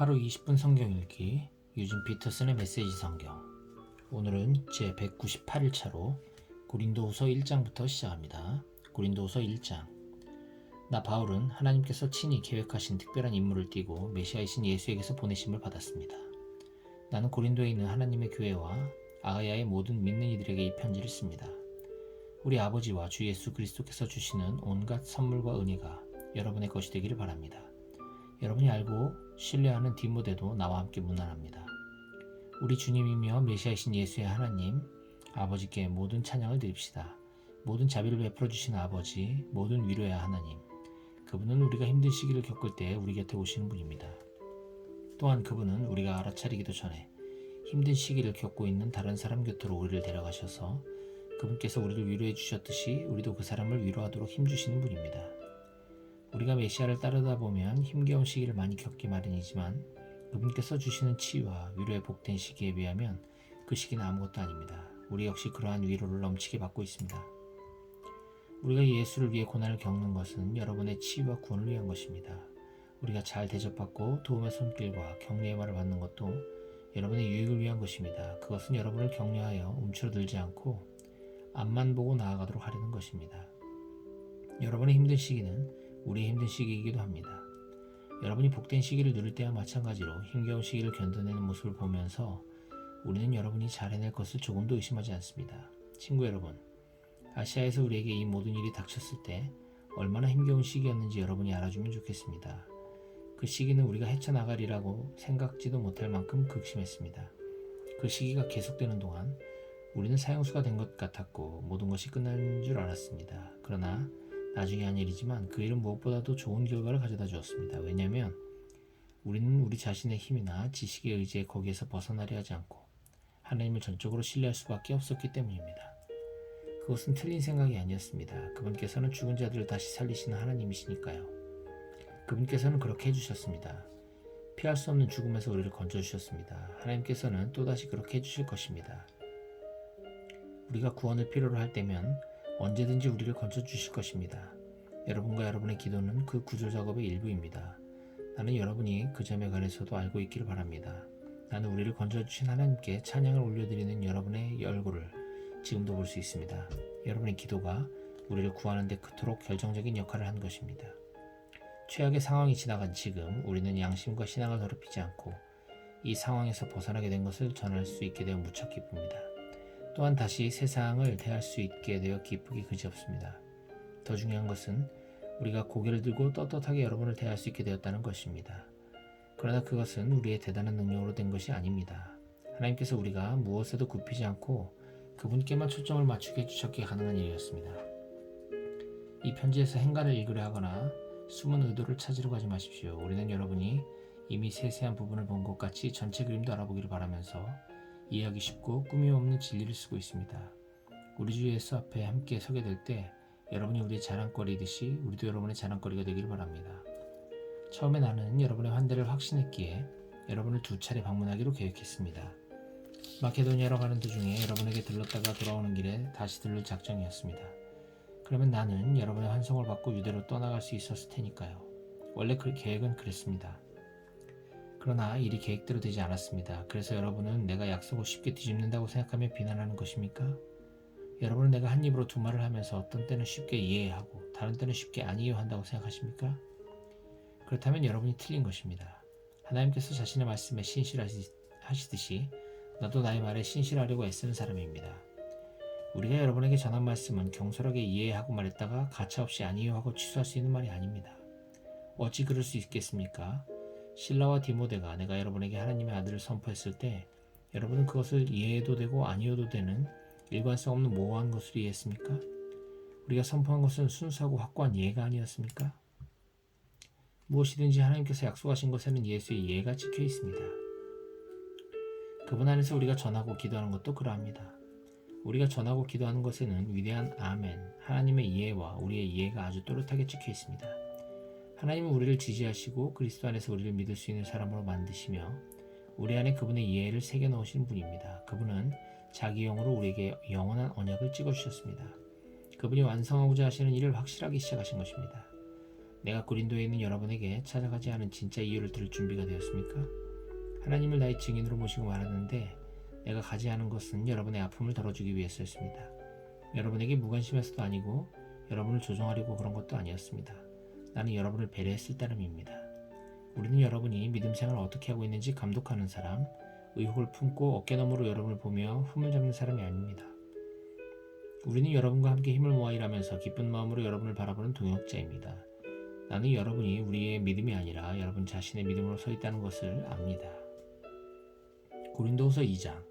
하루 20분 성경 읽기 유진 피터슨의 메시지 성경. 오늘은 제 198일 차로 고린도후서 1장부터 시작합니다. 고린도후서 1장. 나 바울은 하나님께서 친히 계획하신 특별한 임무를 띠고 메시아이신 예수에게서 보내심을 받았습니다. 나는 고린도에 있는 하나님의 교회와 아가야의 모든 믿는 이들에게 이 편지를 씁니다. 우리 아버지와 주 예수 그리스도께서 주시는 온갖 선물과 은혜가 여러분의 것이 되기를 바랍니다. 여러분이 알고 신뢰하는 디모데도 나와 함께 문안합니다. 우리 주님이며 메시아이신 예수의 하나님 아버지께 모든 찬양을 드립시다. 모든 자비를 베풀어 주시는 아버지, 모든 위로의 하나님, 그분은 우리가 힘든 시기를 겪을 때 우리 곁에 오시는 분입니다. 또한 그분은 우리가 알아차리기도 전에 힘든 시기를 겪고 있는 다른 사람 곁으로 우리를 데려가셔서 그분께서 우리를 위로해 주셨듯이 우리도 그 사람을 위로하도록 힘주시는 분입니다. 우리가 메시아를 따르다 보면 힘겨운 시기를 많이 겪기 마련이지만 그분께서 주시는 치유와 위로의 복된 시기에 비하면 그 시기는 아무것도 아닙니다. 우리 역시 그러한 위로를 넘치게 받고 있습니다. 우리가 예수를 위해 고난을 겪는 것은 여러분의 치유와 구원을 위한 것입니다. 우리가 잘 대접받고 도움의 손길과 격려의 말을 받는 것도 여러분의 유익을 위한 것입니다. 그것은 여러분을 격려하여 움츠러들지 않고 앞만 보고 나아가도록 하려는 것입니다. 여러분의 힘든 시기는 우리의 힘든 시기이기도 합니다. 여러분이 복된 시기를 누릴 때와 마찬가지로 힘겨운 시기를 견뎌내는 모습을 보면서 우리는 여러분이 잘 해낼 것을 조금도 의심하지 않습니다. 친구 여러분, 아시아에서 우리에게 이 모든 일이 닥쳤을 때 얼마나 힘겨운 시기였는지 여러분이 알아주면 좋겠습니다. 그 시기는 우리가 헤쳐나가리라고 생각지도 못할 만큼 극심했습니다. 그 시기가 계속되는 동안 우리는 사형수가 된 것 같았고 모든 것이 끝난 줄 알았습니다. 그러나 나중에 한 일이지만 그 일은 무엇보다도 좋은 결과를 가져다 주었습니다. 왜냐하면 우리는 우리 자신의 힘이나 지식에 의지해 거기에서 벗어나려 하지 않고 하나님을 전적으로 신뢰할 수밖에 없었기 때문입니다. 그것은 틀린 생각이 아니었습니다. 그분께서는 죽은 자들을 다시 살리시는 하나님이시니까요. 그분께서는 그렇게 해주셨습니다. 피할 수 없는 죽음에서 우리를 건져주셨습니다. 하나님께서는 또다시 그렇게 해주실 것입니다. 우리가 구원을 필요로 할 때면 언제든지 우리를 건져주실 것입니다. 여러분과 여러분의 기도는 그 구조 작업의 일부입니다. 나는 여러분이 그 점에 관해서도 알고 있기를 바랍니다. 나는 우리를 건져주신 하나님께 찬양을 올려드리는 여러분의 얼굴을 지금도 볼 수 있습니다. 여러분의 기도가 우리를 구하는 데 그토록 결정적인 역할을 한 것입니다. 최악의 상황이 지나간 지금 우리는 양심과 신앙을 더럽히지 않고 이 상황에서 벗어나게 된 것을 전할 수 있게 되어 무척 기쁩니다. 또한 다시 세상을 대할 수 있게 되어 기쁘기 그지없습니다. 더 중요한 것은 우리가 고개를 들고 떳떳하게 여러분을 대할 수 있게 되었다는 것입니다. 그러나 그것은 우리의 대단한 능력으로 된 것이 아닙니다. 하나님께서 우리가 무엇에도 굽히지 않고 그분께만 초점을 맞추게 해주셨기에 가능한 일이었습니다. 이 편지에서 행간을 읽으려 하거나 숨은 의도를 찾으려고 하지 마십시오. 우리는 여러분이 이미 세세한 부분을 본 것 같이 전체 그림도 알아보기를 바라면서 이해하기 쉽고 꾸밈없는 진리를 쓰고 있습니다. 우리 주 예수 앞에 함께 서게 될 때 여러분이 우리의 자랑거리듯이 우리도 여러분의 자랑거리가 되기를 바랍니다. 처음에 나는 여러분의 환대를 확신했기에 여러분을 2차례 방문하기로 계획했습니다. 마케도니아로 가는 도중에 여러분에게 들렀다가 돌아오는 길에 다시 들를 작정이었습니다. 그러면 나는 여러분의 환송을 받고 유대로 떠나갈 수 있었을 테니까요. 원래 그 계획은 그랬습니다. 그러나 일이 계획대로 되지 않았습니다. 그래서 여러분은 내가 약속을 쉽게 뒤집는다고 생각하며 비난하는 것입니까? 여러분은 내가 한 입으로 두 말을 하면서 어떤 때는 쉽게 이해하고 다른 때는 쉽게 안 이해한다고 생각하십니까? 그렇다면 여러분이 틀린 것입니다. 하나님께서 자신의 말씀에 신실하시듯이 나도 나의 말에 신실하려고 애쓰는 사람입니다. 우리가 여러분에게 전한 말씀은 경솔하게 이해하고 말했다가 가차없이 안 이해하고 취소할 수 있는 말이 아닙니다. 어찌 그럴 수 있겠습니까? 실라와 디모데가 내가 여러분에게 하나님의 아들을 선포했을 때 여러분은 그것을 이해해도 되고 아니해도 되는 일관성 없는 모호한 것으로 이해했습니까? 우리가 선포한 것은 순수하고 확고한 예가 아니었습니까? 무엇이든지 하나님께서 약속하신 것에는 예수의 예가 찍혀 있습니다. 그분 안에서 우리가 전하고 기도하는 것도 그러합니다. 우리가 전하고 기도하는 것에는 위대한 아멘, 하나님의 이해와 우리의 이해가 아주 또렷하게 찍혀 있습니다. 하나님은 우리를 지지하시고 그리스도 안에서 우리를 믿을 수 있는 사람으로 만드시며 우리 안에 그분의 이해를 새겨 넣으시는 분입니다. 그분은 자기 영으로 우리에게 영원한 언약을 찍어주셨습니다. 그분이 완성하고자 하시는 일을 확실하게 시작하신 것입니다. 내가 고린도에 있는 여러분에게 찾아가지 않은 진짜 이유를 들을 준비가 되었습니까? 하나님을 나의 증인으로 모시고 말하는데 내가 가지 않은 것은 여러분의 아픔을 덜어주기 위해서였습니다. 여러분에게 무관심해서도 아니고 여러분을 조종하려고 그런 것도 아니었습니다. 나는 여러분을 배려했을 따름입니다. 우리는 여러분이 믿음 생활을 어떻게 하고 있는지 감독하는 사람, 의혹을 품고 어깨너머로 여러분을 보며 흠을 잡는 사람이 아닙니다. 우리는 여러분과 함께 힘을 모아 일하면서 기쁜 마음으로 여러분을 바라보는 동역자입니다. 나는 여러분이 우리의 믿음이 아니라 여러분 자신의 믿음으로 서 있다는 것을 압니다. 고린도후서 2장.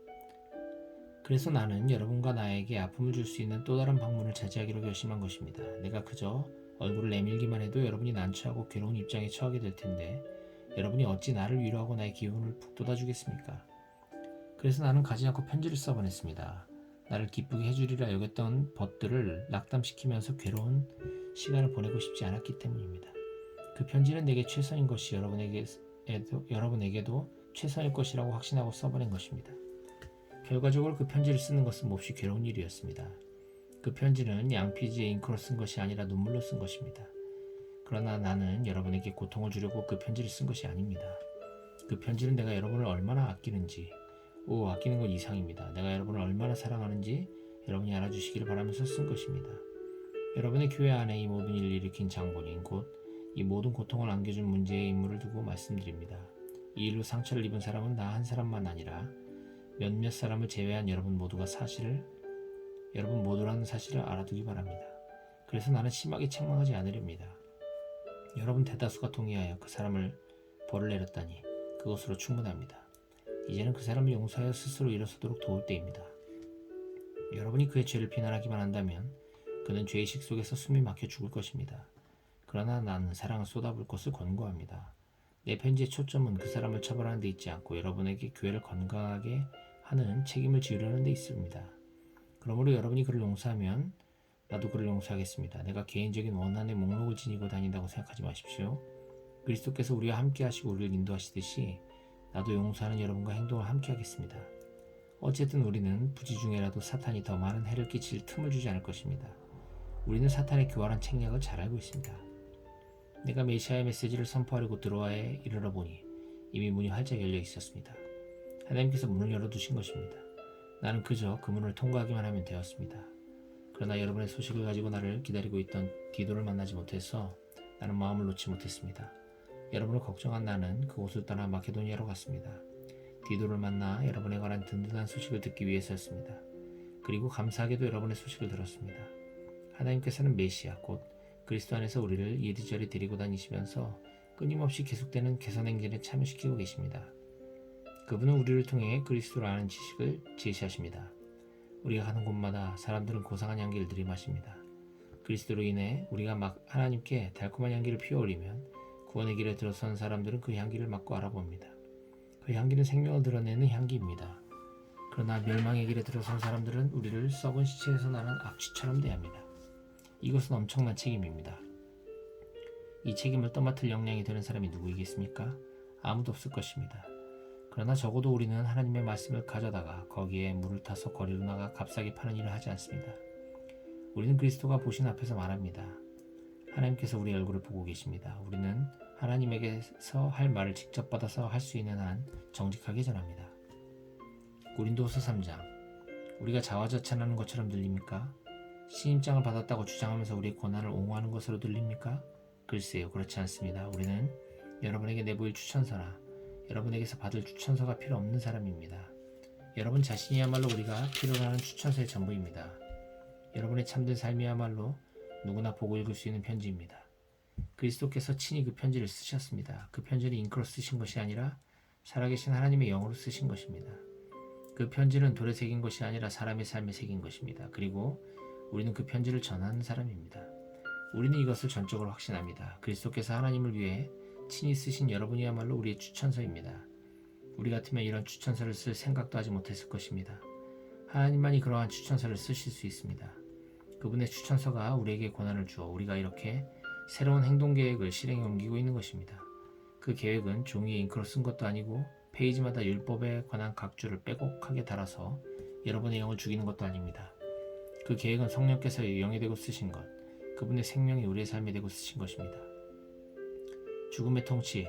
그래서 나는 여러분과 나에게 아픔을 줄 수 있는 또 다른 방문을 자제하기로 결심한 것입니다. 내가 그저 얼굴을 내밀기만 해도 여러분이 난처하고 괴로운 입장에 처하게 될 텐데 여러분이 어찌 나를 위로하고 나의 기운을 북돋아 주겠습니까? 그래서 나는 가지 않고 편지를 써보냈습니다. 나를 기쁘게 해주리라 여겼던 벗들을 낙담시키면서 괴로운 시간을 보내고 싶지 않았기 때문입니다. 그 편지는 내게 최선인 것이 여러분에게도 최선일 것이라고 확신하고 써보낸 것입니다. 결과적으로 그 편지를 쓰는 것은 몹시 괴로운 일이었습니다. 그 편지는 양피지에 잉크로 쓴 것이 아니라 눈물로 쓴 것입니다. 그러나 나는 여러분에게 고통을 주려고 그 편지를 쓴 것이 아닙니다. 그 편지는 내가 여러분을 얼마나 아끼는지, 아끼는 건 이상입니다. 내가 여러분을 얼마나 사랑하는지 여러분이 알아주시기를 바라면서 쓴 것입니다. 여러분의 교회 안에 이 모든 일을 일으킨 장본인 곧 이 모든 고통을 안겨준 문제의 인물을 두고 말씀드립니다. 이 일로 상처를 입은 사람은 나 한 사람만 아니라 몇몇 사람을 제외한 여러분 모두라는 사실을 알아두기 바랍니다. 그래서 나는 심하게 책망하지 않으렵니다. 여러분 대다수가 동의하여 그 사람을 벌을 내렸다니 그것으로 충분합니다. 이제는 그 사람을 용서하여 스스로 일어서도록 도울 때입니다. 여러분이 그의 죄를 비난하기만 한다면 그는 죄의식 속에서 숨이 막혀 죽을 것입니다. 그러나 나는 사랑을 쏟아부을 것을 권고합니다. 내 편지의 초점은 그 사람을 처벌하는 데 있지 않고 여러분에게 교회를 건강하게 하는 책임을 지으려는 데 있습니다. 그러므로 여러분이 그를 용서하면 나도 그를 용서하겠습니다. 내가 개인적인 원한의 목록을 지니고 다닌다고 생각하지 마십시오. 그리스도께서 우리와 함께 하시고 우리를 인도하시듯이 나도 용서하는 여러분과 행동을 함께 하겠습니다. 어쨌든 우리는 부지 중에라도 사탄이 더 많은 해를 끼칠 틈을 주지 않을 것입니다. 우리는 사탄의 교활한 책략을 잘 알고 있습니다. 내가 메시아의 메시지를 선포하려고 들어와에 이르러 보니 이미 문이 활짝 열려 있었습니다. 하나님께서 문을 열어두신 것입니다. 나는 그저 그 문을 통과하기만 하면 되었습니다. 그러나 여러분의 소식을 가지고 나를 기다리고 있던 디도를 만나지 못해서 나는 마음을 놓지 못했습니다. 여러분을 걱정한 나는 그곳을 떠나 마케도니아로 갔습니다. 디도를 만나 여러분에 관한 든든한 소식을 듣기 위해서였습니다. 그리고 감사하게도 여러분의 소식을 들었습니다. 하나님께서는 메시아 곧 그리스도 안에서 우리를 이리저리 데리고 다니시면서 끊임없이 계속되는 개선 행진에 참여시키고 계십니다. 그분은 우리를 통해 그리스도를 아는 지식을 제시하십니다. 우리가 가는 곳마다 사람들은 고상한 향기를 들이마십니다. 그리스도로 인해 우리가 하나님께 달콤한 향기를 피워올리면 구원의 길에 들어선 사람들은 그 향기를 맡고 알아봅니다. 그 향기는 생명을 드러내는 향기입니다. 그러나 멸망의 길에 들어선 사람들은 우리를 썩은 시체에서 나는 악취처럼 대합니다. 이것은 엄청난 책임입니다. 이 책임을 떠맡을 역량이 되는 사람이 누구이겠습니까? 아무도 없을 것입니다. 그러나 적어도 우리는 하나님의 말씀을 가져다가 거기에 물을 타서 거리로 나가 값싸게 파는 일을 하지 않습니다. 우리는 그리스도가 보신 앞에서 말합니다. 하나님께서 우리 얼굴을 보고 계십니다. 우리는 하나님에게서 할 말을 직접 받아서 할 수 있는 한 정직하게 전합니다. 고린도후서 3장. 우리가 자화자찬하는 것처럼 들립니까? 신임장을 받았다고 주장하면서 우리의 권한을 옹호하는 것으로 들립니까? 글쎄요, 그렇지 않습니다. 우리는 여러분에게 내보일 추천서나 여러분에게서 받을 추천서가 필요 없는 사람입니다. 여러분 자신이야말로 우리가 필요로 하는 추천서의 전부입니다. 여러분의 참된 삶이야말로 누구나 보고 읽을 수 있는 편지입니다. 그리스도께서 친히 그 편지를 쓰셨습니다. 그 편지는 잉크로 쓰신 것이 아니라 살아계신 하나님의 영으로 쓰신 것입니다. 그 편지는 돌에 새긴 것이 아니라 사람의 삶에 새긴 것입니다. 그리고 우리는 그 편지를 전하는 사람입니다. 우리는 이것을 전적으로 확신합니다. 그리스도께서 하나님을 위해 친히 쓰신 여러분이야말로 우리의 추천서입니다. 우리 같으면 이런 추천서를 쓸 생각도 하지 못했을 것입니다. 하나님만이 그러한 추천서를 쓰실 수 있습니다. 그분의 추천서가 우리에게 권한을 주어 우리가 이렇게 새로운 행동 계획을 실행에 옮기고 있는 것입니다. 그 계획은 종이에 잉크로 쓴 것도 아니고 페이지마다 율법에 관한 각주를 빼곡하게 달아서 여러분의 영을 죽이는 것도 아닙니다. 그 계획은 성령께서 영이 되고 쓰신 것, 그분의 생명이 우리의 삶이 되고 쓰신 것입니다. 죽음의 통치,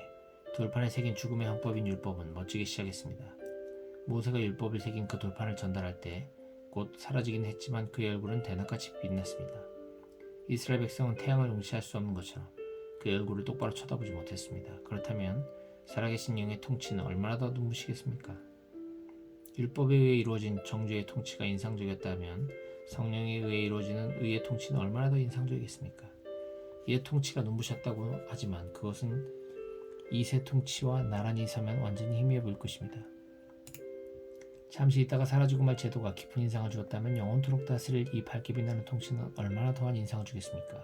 돌판에 새긴 죽음의 헌법인 율법은 멋지게 시작했습니다. 모세가 율법을 새긴 그 돌판을 전달할 때 곧 사라지긴 했지만 그의 얼굴은 대낮같이 빛났습니다. 이스라엘 백성은 태양을 응시할 수 없는 것처럼 그의 얼굴을 똑바로 쳐다보지 못했습니다. 그렇다면 살아계신 영의 통치는 얼마나 더 눈부시겠습니까? 율법에 의해 이루어진 정죄의 통치가 인상적이었다면 성령에 의해 이루어지는 의의 통치는 얼마나 더 인상적이겠습니까? 이의 통치가 눈부셨다고 하지만 그것은 이세 통치와 나란히 서면 완전히 희미해 보일 것입니다. 잠시 있다가 사라지고 말 제도가 깊은 인상을 주었다면 영원토록 다스릴 이 밝게 빛나는 통치는 얼마나 더한 인상을 주겠습니까?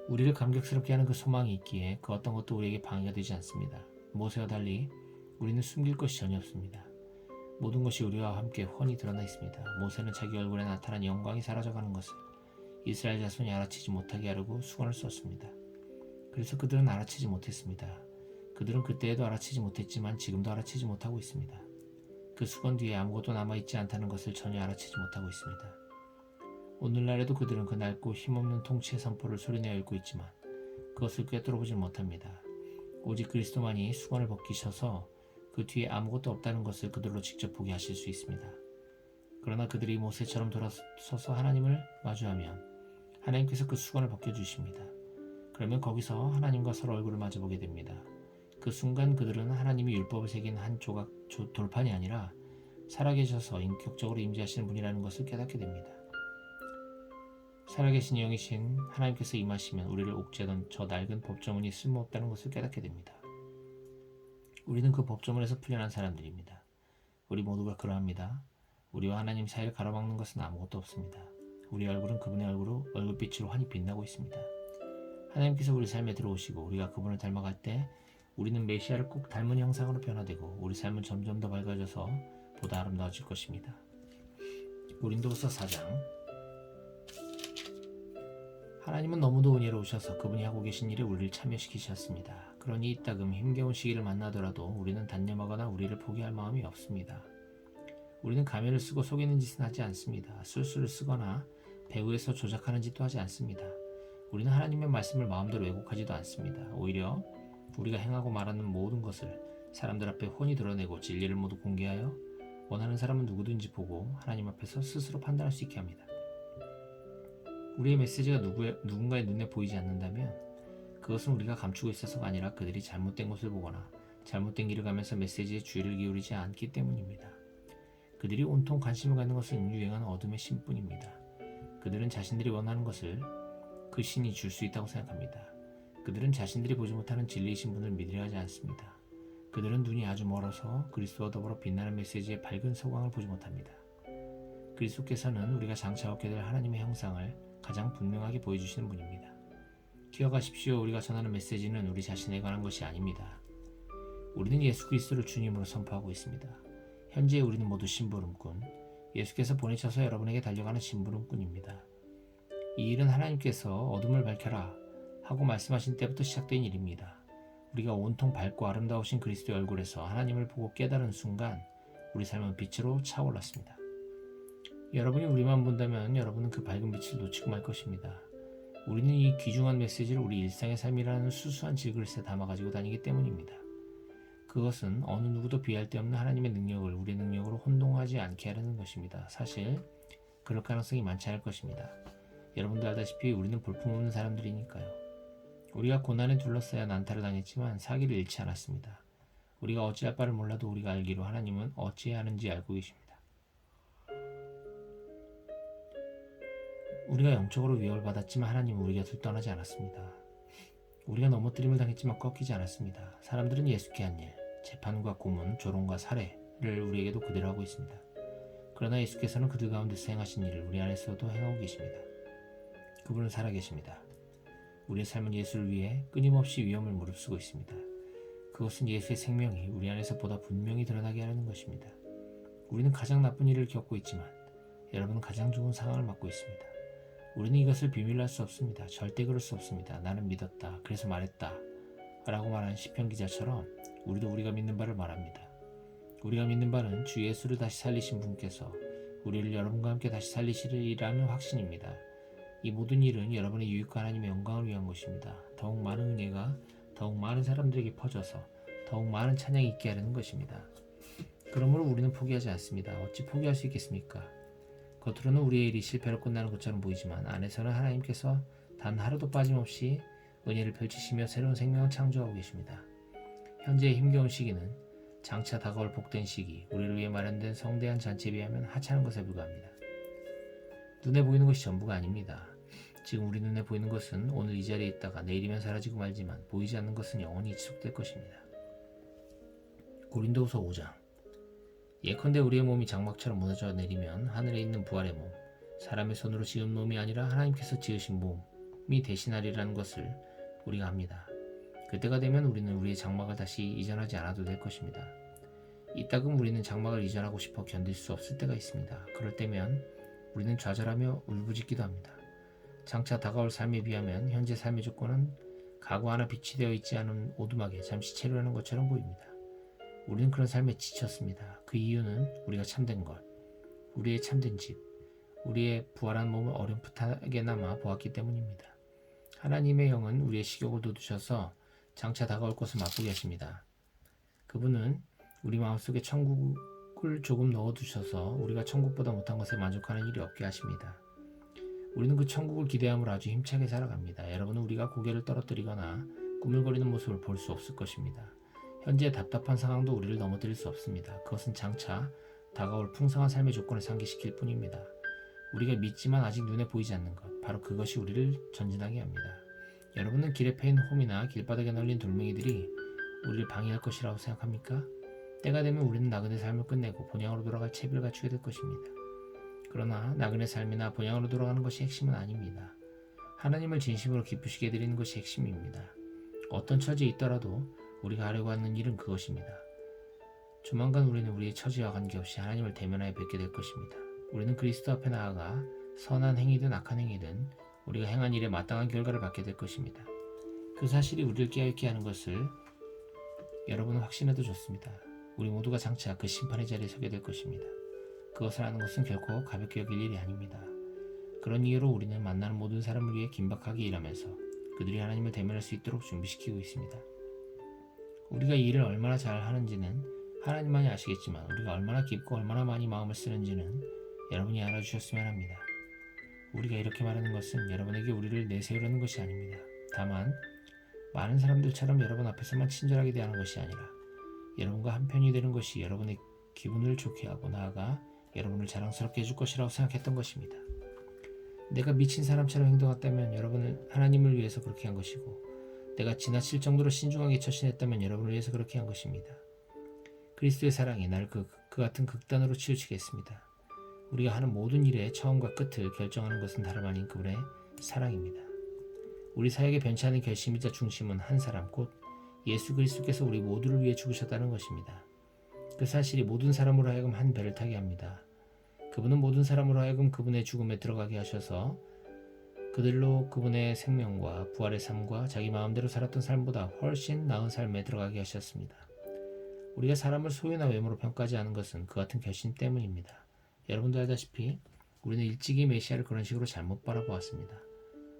우리를 감격스럽게 하는 그 소망이 있기에 그 어떤 것도 우리에게 방해가 되지 않습니다. 모세와 달리 우리는 숨길 것이 전혀 없습니다. 모든 것이 우리와 함께 훤히 드러나 있습니다. 모세는 자기 얼굴에 나타난 영광이 사라져가는 것을 이스라엘 자손이 알아채지 못하게 하려고 수건을 썼습니다. 그래서 그들은 알아채지 못했습니다. 그들은 그때에도 알아채지 못했지만 지금도 알아채지 못하고 있습니다. 그 수건 뒤에 아무것도 남아있지 않다는 것을 전혀 알아채지 못하고 있습니다. 오늘날에도 그들은 그 낡고 힘없는 통치의 선포를 소리내어 읽고 있지만 그것을 꿰뚫어보지 못합니다. 오직 그리스도만이 수건을 벗기셔서 그 뒤에 아무것도 없다는 것을 그들로 직접 보게 하실 수 있습니다. 그러나 그들이 모세처럼 돌아서서 하나님을 마주하면 하나님께서 그 수건을 벗겨주십니다. 그러면 거기서 하나님과 서로 얼굴을 마주보게 됩니다. 그 순간 그들은 하나님이 율법을 새긴 한 조각 돌판이 아니라 살아계셔서 인격적으로 임재하시는 분이라는 것을 깨닫게 됩니다. 살아계신 영이신 하나님께서 임하시면 우리를 옥죄던 저 낡은 법조문이 쓸모없다는 것을 깨닫게 됩니다. 우리는 그 법조문에서 풀려난 사람들입니다. 우리 모두가 그러합니다. 우리와 하나님 사이를 가로막는 것은 아무것도 없습니다. 우리 얼굴은 그분의 얼굴빛으로 환히 빛나고 있습니다. 하나님께서 우리 삶에 들어오시고 우리가 그분을 닮아갈 때 우리는 메시아를 꼭 닮은 형상으로 변화되고 우리 삶은 점점 더 밝아져서 보다 아름다워질 것입니다. 고린도후서 4장. 하나님은 너무도 은혜로우셔서 그분이 하고 계신 일에 우리를 참여시키셨습니다. 그러니 이따금 힘겨운 시기를 만나더라도 우리는 단념하거나 우리를 포기할 마음이 없습니다. 우리는 가면을 쓰고 속이는 짓은 하지 않습니다. 술수를 쓰거나 배후에서 조작하는 짓도 하지 않습니다. 우리는 하나님의 말씀을 마음대로 왜곡하지도 않습니다. 오히려 우리가 행하고 말하는 모든 것을 사람들 앞에 훤히 드러내고 진리를 모두 공개하여 원하는 사람은 누구든지 보고 하나님 앞에서 스스로 판단할 수 있게 합니다. 우리의 메시지가 누군가의 눈에 보이지 않는다면 그것은 우리가 감추고 있어서가 아니라 그들이 잘못된 것을 보거나 잘못된 길을 가면서 메시지에 주의를 기울이지 않기 때문입니다. 그들이 온통 관심을 갖는 것은 유행하는 어둠의 신뿐입니다. 그들은 자신들이 원하는 것을 그 신이 줄 수 있다고 생각합니다. 그들은 자신들이 보지 못하는 진리이신 분을 믿으려 하지 않습니다. 그들은 눈이 아주 멀어서 그리스도와 더불어 빛나는 메시지의 밝은 서광을 보지 못합니다. 그리스도께서는 우리가 장차 얻게 될 하나님의 형상을 가장 분명하게 보여주시는 분입니다. 기억하십시오. 우리가 전하는 메시지는 우리 자신에 관한 것이 아닙니다. 우리는 예수 그리스도를 주님으로 선포하고 있습니다. 현재 우리는 모두 심부름꾼, 예수께서 보내셔서 여러분에게 달려가는 심부름꾼입니다. 이 일은 하나님께서 어둠을 밝혀라 하고 말씀하신 때부터 시작된 일입니다. 우리가 온통 밝고 아름다우신 그리스도의 얼굴에서 하나님을 보고 깨달은 순간 우리 삶은 빛으로 차올랐습니다. 여러분이 우리만 본다면 여러분은 그 밝은 빛을 놓치고 말 것입니다. 우리는 이 귀중한 메시지를 우리 일상의 삶이라는 수수한 질그릇에 담아가지고 다니기 때문입니다. 그것은 어느 누구도 비할 데 없는 하나님의 능력을 우리의 능력으로 혼동하지 않게 하려는 것입니다. 사실 그럴 가능성이 많지 않을 것입니다. 여러분도 알다시피 우리는 볼품없는 사람들이니까요. 우리가 고난에 둘러싸여 난타를 당했지만 사기를 잃지 않았습니다. 우리가 어찌할 바를 몰라도 우리가 알기로 하나님은 어찌해야 하는지 알고 계십니다. 우리가 영적으로 위협을 받았지만 하나님은 우리 곁을 떠나지 않았습니다. 우리가 넘어뜨림을 당했지만 꺾이지 않았습니다. 사람들은 예수께 한 일, 재판과 고문, 조롱과 살해를 우리에게도 그대로 하고 있습니다. 그러나 예수께서는 그들 가운데서 행하신 일을 우리 안에서도 행하고 계십니다. 그분은 살아계십니다. 우리의 삶은 예수를 위해 끊임없이 위험을 무릅쓰고 있습니다. 그것은 예수의 생명이 우리 안에서 보다 분명히 드러나게 하려는 것입니다. 우리는 가장 나쁜 일을 겪고 있지만 여러분은 가장 좋은 상황을 맞고 있습니다. 우리는 이것을 비밀로 할 수 없습니다. 절대 그럴 수 없습니다. 나는 믿었다. 그래서 말했다. 라고 말한 시편 기자처럼 우리도 우리가 믿는 바를 말합니다. 우리가 믿는 바는 주 예수를 다시 살리신 분께서 우리를 여러분과 함께 다시 살리시리라는 확신입니다. 이 모든 일은 여러분의 유익과 하나님의 영광을 위한 것입니다. 더욱 많은 은혜가 더욱 많은 사람들에게 퍼져서 더욱 많은 찬양이 있게 하려는 것입니다. 그러므로 우리는 포기하지 않습니다. 어찌 포기할 수 있겠습니까? 겉으로는 우리의 일이 실패로 끝나는 것처럼 보이지만 안에서는 하나님께서 단 하루도 빠짐없이 은혜를 펼치시며 새로운 생명을 창조하고 계십니다. 현재의 힘겨운 시기는 장차 다가올 복된 시기, 우리를 위해 마련된 성대한 잔치에 비하면 하찮은 것에 불과합니다. 눈에 보이는 것이 전부가 아닙니다. 지금 우리 눈에 보이는 것은 오늘 이 자리에 있다가 내일이면 사라지고 말지만 보이지 않는 것은 영원히 지속될 것입니다. 고린도후서 5장. 예컨대 우리의 몸이 장막처럼 무너져 내리면 하늘에 있는 부활의 몸, 사람의 손으로 지은 몸이 아니라 하나님께서 지으신 몸이 대신하리라는 것을 우리가 압니다. 그때가 되면 우리는 우리의 장막을 다시 이전하지 않아도 될 것입니다. 이따금 우리는 장막을 이전하고 싶어 견딜 수 없을 때가 있습니다. 그럴 때면 우리는 좌절하며 울부짖기도 합니다. 장차 다가올 삶에 비하면 현재 삶의 조건은 가구 하나 빛이 되어 있지 않은 오두막에 잠시 체류하는 것처럼 보입니다. 우리는 그런 삶에 지쳤습니다. 그 이유는 우리가 참된 것, 우리의 참된 집, 우리의 부활한 몸을 어렴풋하게나마 보았기 때문입니다. 하나님의 영은 우리의 식욕을 돋우셔서 장차 다가올 것을 맛보게 하십니다. 그분은 우리 마음속에 천국을 조금 넣어두셔서 우리가 천국보다 못한 것에 만족하는 일이 없게 하십니다. 우리는 그 천국을 기대함으로 아주 힘차게 살아갑니다. 여러분은 우리가 고개를 떨어뜨리거나 꾸물거리는 모습을 볼 수 없을 것입니다. 현재 답답한 상황도 우리를 넘어뜨릴 수 없습니다. 그것은 장차 다가올 풍성한 삶의 조건을 상기시킬 뿐입니다. 우리가 믿지만 아직 눈에 보이지 않는 것, 바로 그것이 우리를 전진하게 합니다. 여러분은 길에 패인 홈이나 길바닥에 널린 돌멩이들이 우리를 방해할 것이라고 생각합니까? 때가 되면 우리는 나그네 삶을 끝내고 본향으로 돌아갈 채비를 갖추게 될 것입니다. 그러나 나그네 삶이나 본향으로 돌아가는 것이 핵심은 아닙니다. 하나님을 진심으로 기쁘시게 드리는 것이 핵심입니다. 어떤 처지에 있더라도 우리가 하려고 하는 일은 그것입니다. 조만간 우리는 우리의 처지와 관계없이 하나님을 대면하여 뵙게 될 것입니다. 우리는 그리스도 앞에 나아가 선한 행위든 악한 행위든 우리가 행한 일에 마땅한 결과를 받게 될 것입니다. 그 사실이 우리를 깨어있게 하는 것을 여러분은 확신해도 좋습니다. 우리 모두가 장차 그 심판의 자리에 서게 될 것입니다. 그것을 아는 것은 결코 가볍게 여길 일이 아닙니다. 그런 이유로 우리는 만나는 모든 사람을 위해 긴박하게 일하면서 그들이 하나님을 대면할 수 있도록 준비시키고 있습니다. 우리가 이 일을 얼마나 잘 하는지는 하나님만이 아시겠지만 우리가 얼마나 깊고 얼마나 많이 마음을 쓰는지는 여러분이 알아주셨으면 합니다. 우리가 이렇게 말하는 것은 여러분에게 우리를 내세우려는 것이 아닙니다. 다만 많은 사람들처럼 여러분 앞에서만 친절하게 대하는 것이 아니라 여러분과 한편이 되는 것이 여러분의 기분을 좋게 하고 나아가 여러분을 자랑스럽게 해줄 것이라고 생각했던 것입니다. 내가 미친 사람처럼 행동했다면 여러분은 하나님을 위해서 그렇게 한 것이고 내가 지나칠 정도로 신중하게 처신했다면 여러분을 위해서 그렇게 한 것입니다. 그리스도의 사랑이 나를 그 같은 극단으로 치우치겠습니다. 우리가 하는 모든 일의 처음과 끝을 결정하는 것은 다름 아닌 그분의 사랑입니다. 우리 사역의 변치 않은 결심이자 중심은 한 사람 곧 예수 그리스도께서 우리 모두를 위해 죽으셨다는 것입니다. 그 사실이 모든 사람으로 하여금 한 배를 타게 합니다. 그분은 모든 사람으로 하여금 그분의 죽음에 들어가게 하셔서 그들로 그분의 생명과 부활의 삶과 자기 마음대로 살았던 삶보다 훨씬 나은 삶에 들어가게 하셨습니다. 우리가 사람을 소유나 외모로 평가하지 않은 것은 그 같은 결심 때문입니다. 여러분도 알다시피 우리는 일찍이 메시아를 그런 식으로 잘못 바라보았습니다.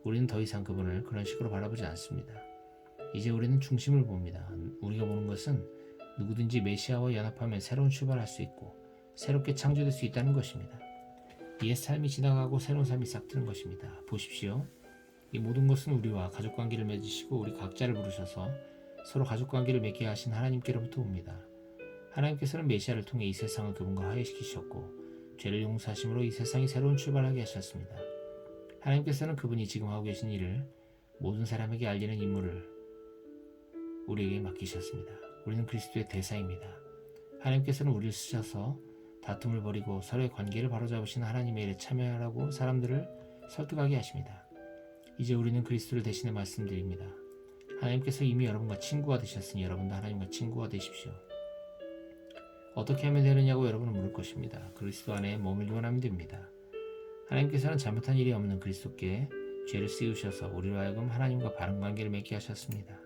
우리는 더 이상 그분을 그런 식으로 바라보지 않습니다. 이제 우리는 중심을 봅니다. 우리가 보는 것은 누구든지 메시아와 연합하면 새로운 출발할 수 있고 새롭게 창조될 수 있다는 것입니다. 옛 삶이 지나가고 새로운 삶이 싹 트는 것입니다. 보십시오. 이 모든 것은 우리와 가족관계를 맺으시고 우리 각자를 부르셔서 서로 가족관계를 맺게 하신 하나님께로부터 옵니다. 하나님께서는 메시아를 통해 이 세상을 그분과 화해시키셨고 죄를 용서하심으로 이 세상이 새로운 출발하게 하셨습니다. 하나님께서는 그분이 지금 하고 계신 일을 모든 사람에게 알리는 임무를 우리에게 맡기셨습니다. 우리는 그리스도의 대사입니다. 하나님께서는 우리를 쓰셔서 다툼을 버리고 서로의 관계를 바로잡으시는 하나님의 일에 참여하라고 사람들을 설득하게 하십니다. 이제 우리는 그리스도를 대신해 말씀드립니다. 하나님께서 이미 여러분과 친구가 되셨으니 여러분도 하나님과 친구가 되십시오. 어떻게 하면 되느냐고 여러분은 물을 것입니다. 그리스도 안에 머물기만 하면 됩니다. 하나님께서는 잘못한 일이 없는 그리스도께 죄를 씌우셔서 우리로 하여금 하나님과 바른 관계를 맺게 하셨습니다.